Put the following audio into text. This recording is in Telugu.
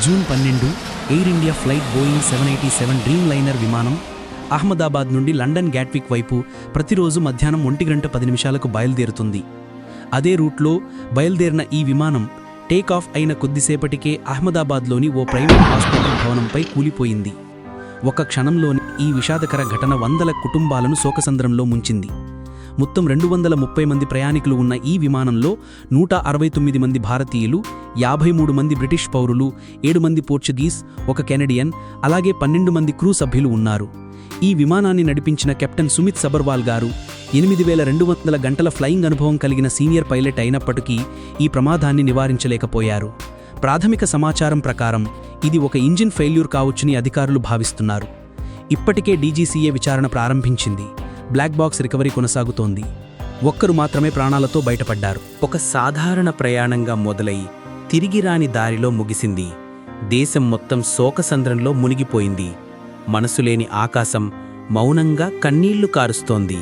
June 12 air India flight Boeing 787 dream liner విమానం అహ్మదాబాద్ నుండి లండన్ గ్యాట్విక్ వైపు ప్రతిరోజు మధ్యాహ్నం 1:10 బయలుదేరుతుంది. అదే రూట్లో బయలుదేరిన ఈ విమానం టేక్ ఆఫ్ అయిన కొద్దిసేపటికే అహ్మదాబాద్లోని ఓ ప్రైవేట్ హాస్పిటల్ భవనంపై కూలిపోయింది. ఒక క్షణంలోని ఈ విషాదకర ఘటన వందల కుటుంబాలను శోకసంద్రంలో ముంచింది. మొత్తం 230 మంది ప్రయాణికులు ఉన్న ఈ విమానంలో 169 మంది భారతీయులు, 53 మంది బ్రిటిష్ పౌరులు, 7 మంది పోర్చుగీస్, 1 కెనడియన్, అలాగే 12 మంది క్రూ సభ్యులు ఉన్నారు. ఈ విమానాన్ని నడిపించిన కెప్టెన్ సుమిత్ సబర్వాల్ గారు 8200 గంటల ఫ్లయింగ్ అనుభవం కలిగిన సీనియర్ పైలట్ అయినప్పటికీ ఈ ప్రమాదాన్ని నివారించలేకపోయారు. ప్రాథమిక సమాచారం ప్రకారం ఇది ఒక ఇంజిన్ ఫెయిల్యూర్ కావచ్చని అధికారులు భావిస్తున్నారు. ఇప్పటికే డీజీసీఏ విచారణ ప్రారంభించింది. బ్లాక్ బాక్స్ రికవరీ కొనసాగుతోంది. ఒక్కరు మాత్రమే ప్రాణాలతో బయటపడ్డారు. ఒక సాధారణ ప్రయాణంగా మొదలై తిరిగి రాని దారిలో ముగిసింది. దేశం మొత్తం శోకసంద్రంలో మునిగిపోయింది. మనసులేని ఆకాశం మౌనంగా కన్నీళ్లు కారుస్తోంది.